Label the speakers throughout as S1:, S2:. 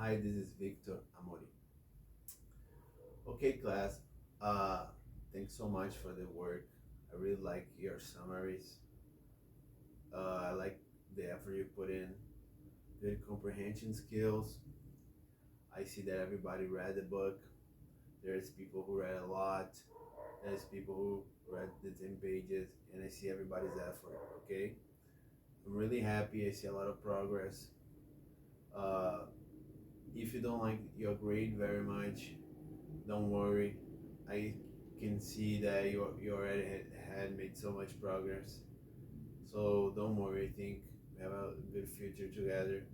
S1: Hi, this is Victor Amori. Okay, class. Uh, Thanks so much for the work. I really like your summaries. I like the effort you put in. Good comprehension skills. I see that everybody read the book. There's people who read a lot. There's people who read the 10 pages, and I see everybody's effort. Okay, I'm really happy. I see a lot of progress. Uh, if you don't like your grade very much, don't worry. I can see that you already had made so much progress. So don't worry. I think we have a good future together,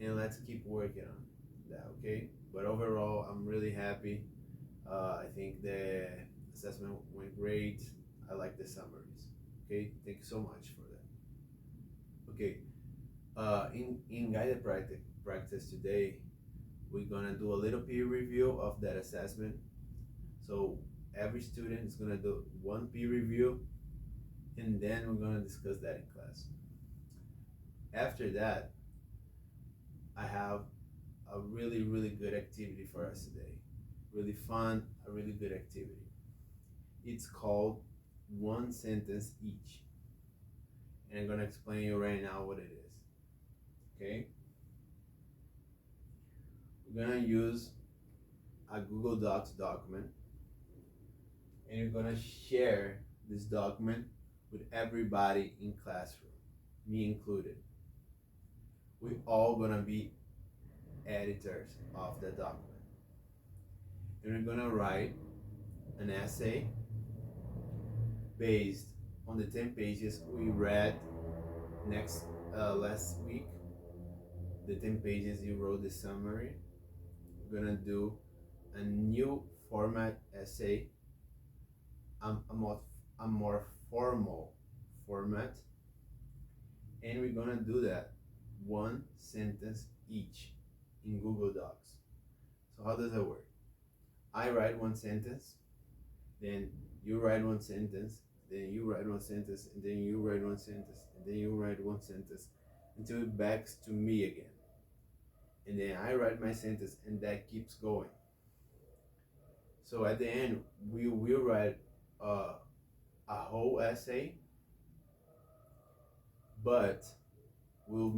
S1: and let's keep working on that. Okay. But overall, I'm really happy. I think the assessment went great. I like the summaries. Okay. Thank you so much for that. Okay. In guided practice today, we're gonna do a little peer review of that assessment. So every student is gonna do one peer review, and then we're gonna discuss that in class. After that, I have a really good activity for us today. Really fun, a really good activity. It's called one sentence each, and I'm gonna explain you right now what it is. Okay, we're gonna use a Google Docs document, and you're gonna share this document with everybody in classroom, me included. We all gonna be editors of the document. And we're gonna write an essay based on the 10 pages we read next last week. The 10 pages you wrote the summary. We're gonna do a new format essay, a more formal format, and we're gonna do that one sentence each in Google Docs. So how does that work? I write one sentence, then you write one sentence, then you write one sentence, and then you write one sentence, and then you write one sentence until it backs to me again. And then I write my sentence, and that keeps going. So at the end, we will write uh, a whole essay, but we'll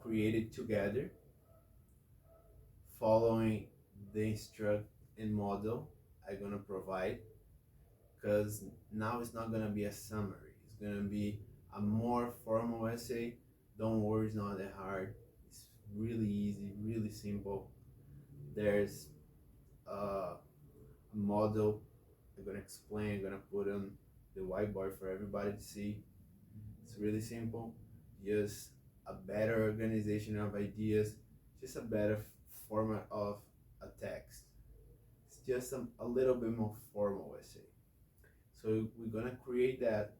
S1: create it together following the instruct and model I'm gonna provide, because now it's not gonna be a summary. It's gonna be a more formal essay. Don't worry, it's not that hard. It's really easy, really simple. There's a model I'm gonna explain. I'm gonna put on the whiteboard for everybody to see. It's really simple. Just a better organization of ideas, just a better format of a text. It's just a little bit more formal essay. So we're gonna create that,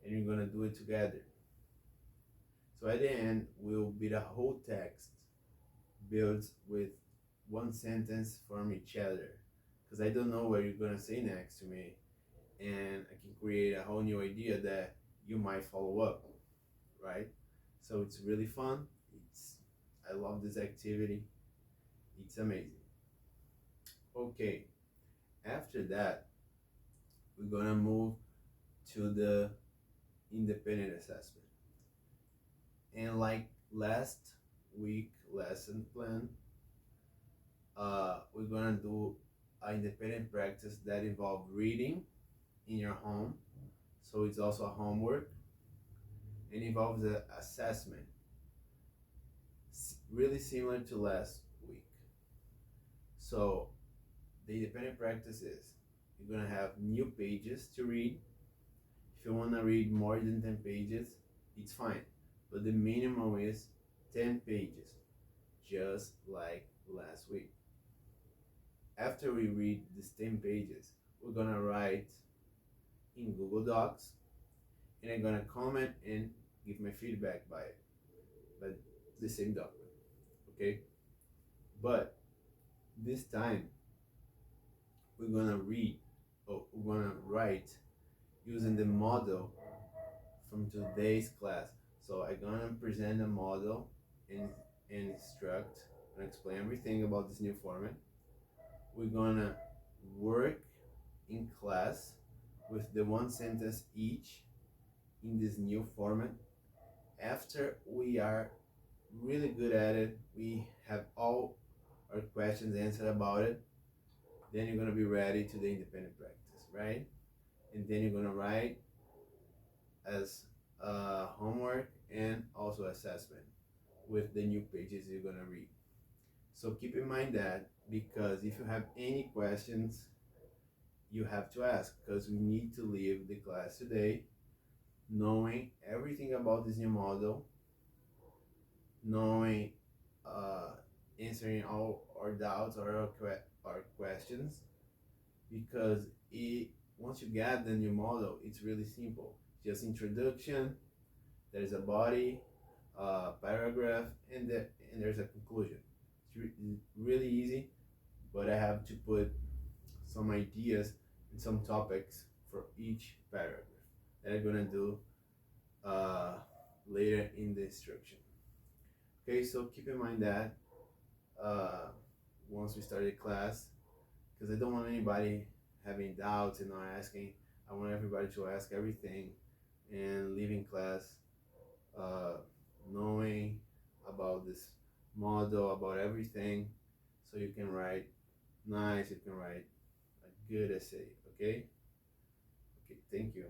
S1: and you're gonna do it together. So at the end, will be the whole text built with one sentence from each other. Because I don't know what you're gonna say next to me, and I can create a whole new idea that you might follow up, right? So it's really fun. I love this activity. It's amazing. Okay, after that, we're gonna move to the independent assessment. And like last week lesson plan, we're gonna do an independent practice that involve reading in your home. So it's also a homework, and involves an assessment, really similar to last week. So the independent practice is you're gonna have new pages to read. If you wanna read more than 10 pages, it's fine. But the minimum is 10 pages, just like last week. After we read these 10 pages, we're gonna write in Google Docs, and I'm gonna comment and give my feedback by it, but the same document, okay? But this time, we're gonna read, or we're gonna write using the model from today's class. So I'm gonna present a model, and and instruct and explain everything about this new format. We're gonna work in class with the one sentence each in this new format. After we are really good at it, we have all our questions answered about it, then you're gonna be ready to the independent practice, right? And then you're gonna write as homework and also assessment with the new pages you're gonna read. So keep in mind that, because if you have any questions, you have to ask, because we need to leave the class today knowing everything about this new model, knowing, uh, answering all our doubts or our questions, because it once you get the new model, it's really simple. Just introduction, there's a body, paragraph, and there's a conclusion. Really easy, but I have to put some ideas and some topics for each paragraph that I'm gonna do uh, later in the instruction. Okay, so keep in mind that uh, once we start the class, because I don't want anybody having doubts and not asking. I want everybody to ask everything and leaving class uh, knowing about this model, about everything, so you can write nice, you can write a good essay. Okay? Okay, thank you.